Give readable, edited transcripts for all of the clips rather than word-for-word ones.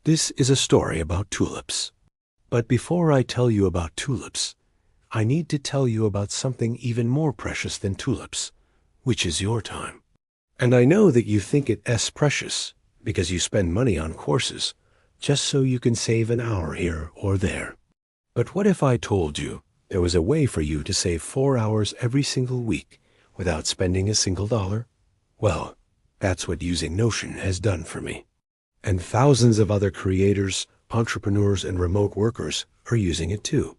This is a story about tulips. But before I tell you about tulips, I need to tell you about something even more precious than tulips, which is your time. And I know that you think it as precious because you spend money on courses just so you can save an hour here or there. But what if I told you there was a way for you to save 4 hours every single week without spending a single dollar? Well, that's what using Notion has done for me. And thousands of other creators, entrepreneurs, and remote workers are using it too.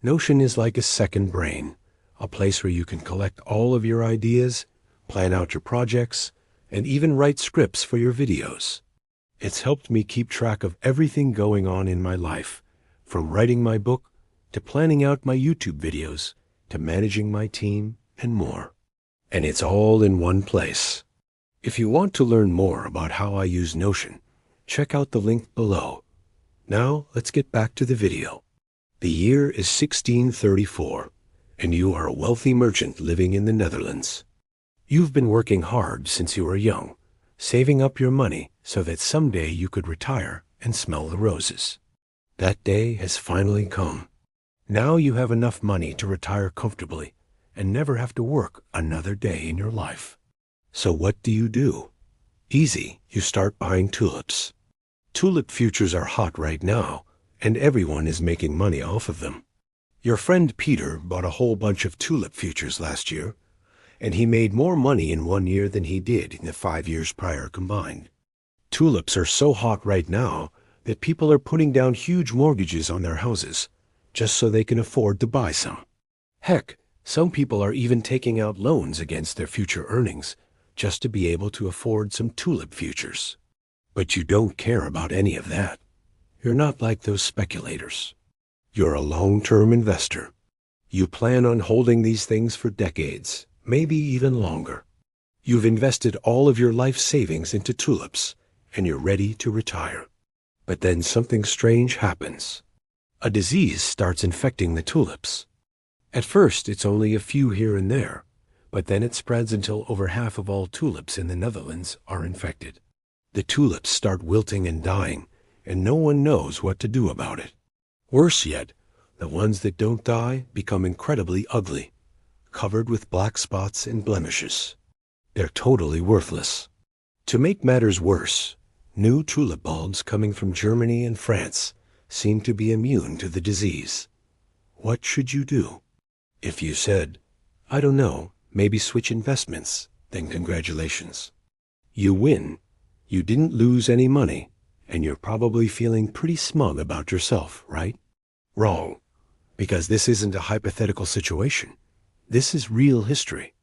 Notion is like a second brain, a place where you can collect all of your ideas, plan out your projects, and even write scripts for your videos. It's helped me keep track of everything going on in my life, from writing my book, to planning out my YouTube videos, to managing my team, and more. And it's all in one place. If you want to learn more about how I use Notion, check out the link below. Now let's get back to the video. The year is 1634, and you are a wealthy merchant living in the Netherlands. You've been working hard since you were young, saving up your money so that someday you could retire and smell the roses. That day has finally come. Now you have enough money to retire comfortably and never have to work another day in your life. So what do? Easy, you start buying tulips. Tulip futures are hot right now, and everyone is making money off of them. Your friend Peter bought a whole bunch of tulip futures last year, and he made more money in 1 year than he did in the 5 years prior combined. Tulips are so hot right now that people are putting down huge mortgages on their houses just so they can afford to buy some. Heck, some people are even taking out loans against their future earnings just to be able to afford some tulip futures. But you don't care about any of that. You're not like those speculators. You're a long-term investor. You plan on holding these things for decades, maybe even longer. You've invested all of your life savings into tulips, and you're ready to retire. But then something strange happens. A disease starts infecting the tulips. At first, it's only a few here and there, but then it spreads until over half of all tulips in the Netherlands are infected. The tulips start wilting and dying, and no one knows what to do about it. Worse yet, the ones that don't die become incredibly ugly, covered with black spots and blemishes. They're totally worthless. To make matters worse, new tulip bulbs coming from Germany and France seem to be immune to the disease. What should you do? If you said, I don't know, maybe switch investments, then congratulations. You win. You didn't lose any money, and you're probably feeling pretty smug about yourself, right? Wrong, because this isn't a hypothetical situation. This is real history.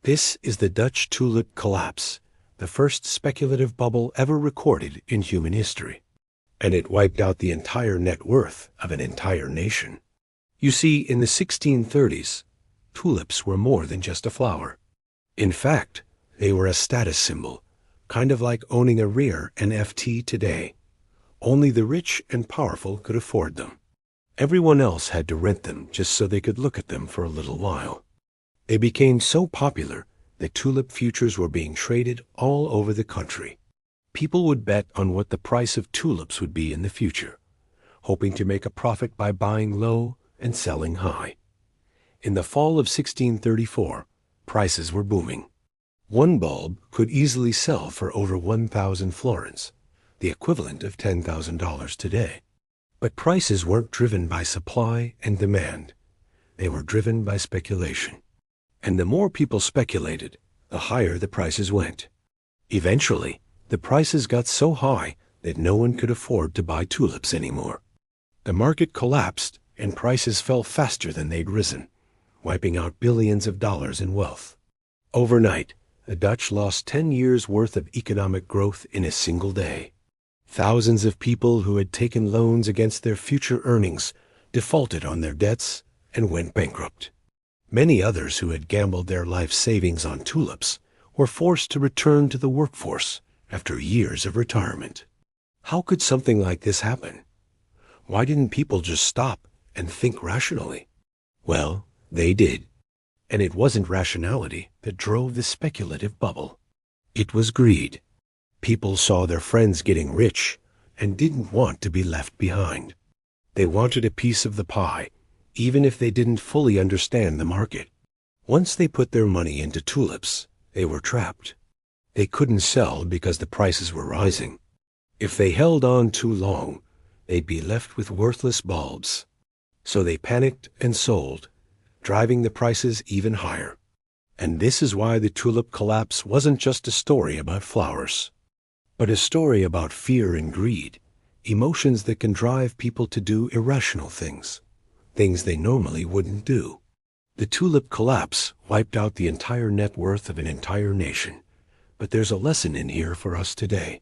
This is the Dutch tulip collapse, the first speculative bubble ever recorded in human history. And it wiped out the entire net worth of an entire nation. You see, in the 1630s, tulips were more than just a flower. In fact, they were a status symbol, kind of like owning a rare NFT today. Only the rich and powerful could afford them. Everyone else had to rent them just so they could look at them for a little while. They became so popular that tulip futures were being traded all over the country. People would bet on what the price of tulips would be in the future, hoping to make a profit by buying low and selling high. In the fall of 1634, prices were booming. One bulb could easily sell for over 1,000 florins, the equivalent of $10,000 today. But prices weren't driven by supply and demand. They were driven by speculation. And the more people speculated, the higher the prices went. Eventually, the prices got so high that no one could afford to buy tulips anymore. The market collapsed and prices fell faster than they'd risen, wiping out billions of dollars in wealth. Overnight, the Dutch lost 10 years' worth of economic growth in a single day. Thousands of people who had taken loans against their future earnings defaulted on their debts and went bankrupt. Many others who had gambled their life savings on tulips were forced to return to the workforce after years of retirement. How could something like this happen? Why didn't people just stop and think rationally? Well, they did. And it wasn't rationality that drove the speculative bubble. It was greed. People saw their friends getting rich, and didn't want to be left behind. They wanted a piece of the pie, even if they didn't fully understand the market. Once they put their money into tulips, they were trapped. They couldn't sell because the prices were rising. If they held on too long, they'd be left with worthless bulbs. So they panicked and sold, driving the prices even higher. And this is why the tulip collapse wasn't just a story about flowers, but a story about fear and greed, emotions that can drive people to do irrational things, things they normally wouldn't do. The tulip collapse wiped out the entire net worth of an entire nation, but there's a lesson in here for us today.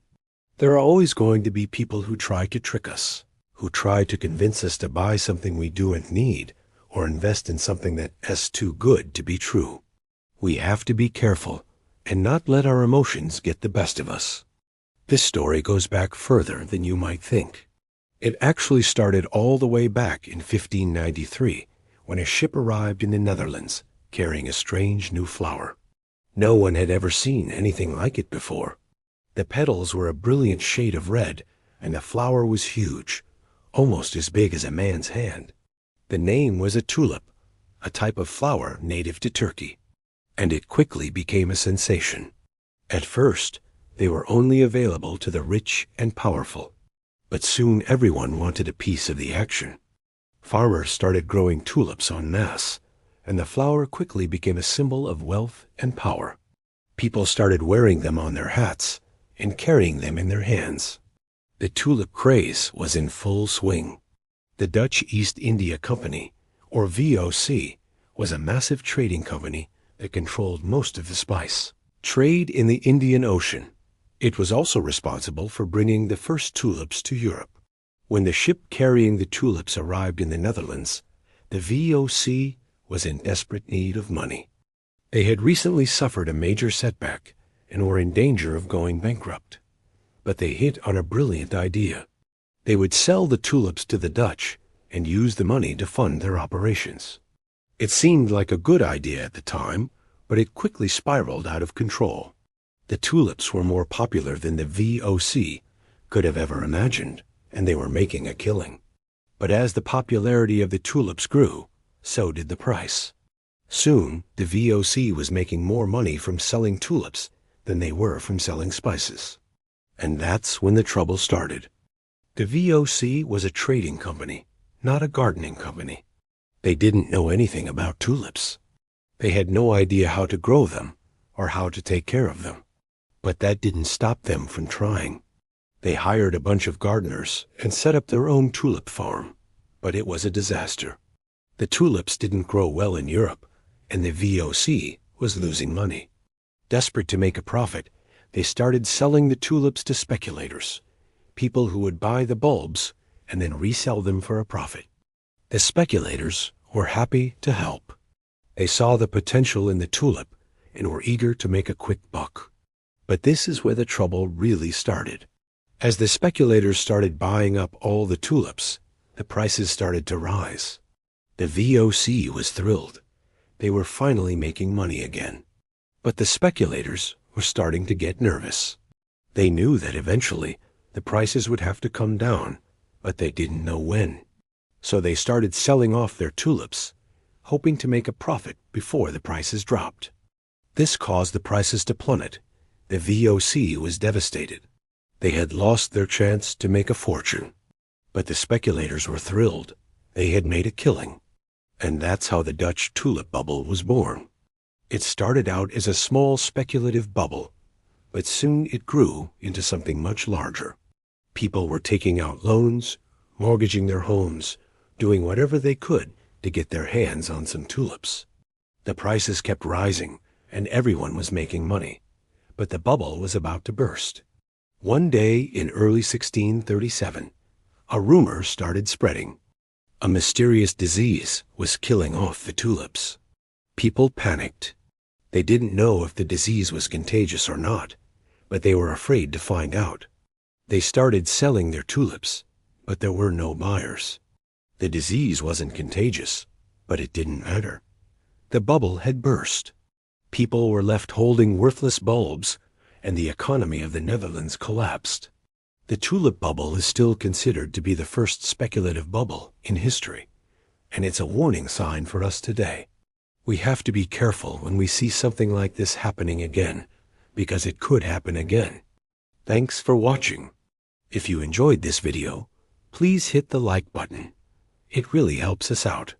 There are always going to be people who try to trick us, who try to convince us to buy something we don't need or invest in something that is too good to be true. We have to be careful and not let our emotions get the best of us. This story goes back further than you might think. It actually started all the way back in 1593, when a ship arrived in the Netherlands carrying a strange new flower. No one had ever seen anything like it before. The petals were a brilliant shade of red, and the flower was huge, almost as big as a man's hand. The name was a tulip, a type of flower native to Turkey, and it quickly became a sensation. At first, they were only available to the rich and powerful, but soon everyone wanted a piece of the action. Farmers started growing tulips en masse, and the flower quickly became a symbol of wealth and power. People started wearing them on their hats and carrying them in their hands. The tulip craze was in full swing. The Dutch East India Company, or VOC, was a massive trading company that controlled most of the spice trade in the Indian Ocean. It was also responsible for bringing the first tulips to Europe. When the ship carrying the tulips arrived in the Netherlands, the VOC was in desperate need of money. They had recently suffered a major setback and were in danger of going bankrupt. But they hit on a brilliant idea. They would sell the tulips to the Dutch and use the money to fund their operations. It seemed like a good idea at the time, but it quickly spiraled out of control. The tulips were more popular than the VOC could have ever imagined, and they were making a killing. But as the popularity of the tulips grew, so did the price. Soon, the VOC was making more money from selling tulips than they were from selling spices. And that's when the trouble started. The VOC was a trading company, not a gardening company. They didn't know anything about tulips. They had no idea how to grow them or how to take care of them. But that didn't stop them from trying. They hired a bunch of gardeners and set up their own tulip farm, but it was a disaster. The tulips didn't grow well in Europe, and the VOC was losing money. Desperate to make a profit, they started selling the tulips to speculators, people who would buy the bulbs and then resell them for a profit. The speculators were happy to help. They saw the potential in the tulip and were eager to make a quick buck. But this is where the trouble really started. As the speculators started buying up all the tulips, the prices started to rise. The VOC was thrilled. They were finally making money again. But the speculators were starting to get nervous. They knew that eventually the prices would have to come down, but they didn't know when. So they started selling off their tulips, hoping to make a profit before the prices dropped. This caused the prices to plummet. The VOC was devastated. They had lost their chance to make a fortune. But the speculators were thrilled. They had made a killing. And that's how the Dutch tulip bubble was born. It started out as a small speculative bubble, but soon it grew into something much larger. People were taking out loans, mortgaging their homes, doing whatever they could to get their hands on some tulips. The prices kept rising, and everyone was making money. But the bubble was about to burst. One day in early 1637, a rumor started spreading. A mysterious disease was killing off the tulips. People panicked. They didn't know if the disease was contagious or not, but they were afraid to find out. They started selling their tulips, but there were no buyers. The disease wasn't contagious, but it didn't matter. The bubble had burst. People were left holding worthless bulbs, and the economy of the Netherlands collapsed. The tulip bubble is still considered to be the first speculative bubble in history, and it's a warning sign for us today. We have to be careful when we see something like this happening again, because it could happen again. Thanks for watching. If you enjoyed this video, please hit the like button. It really helps us out.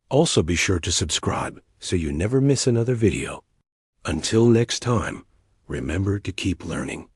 Also be sure to subscribe so you never miss another video. Until next time, remember to keep learning.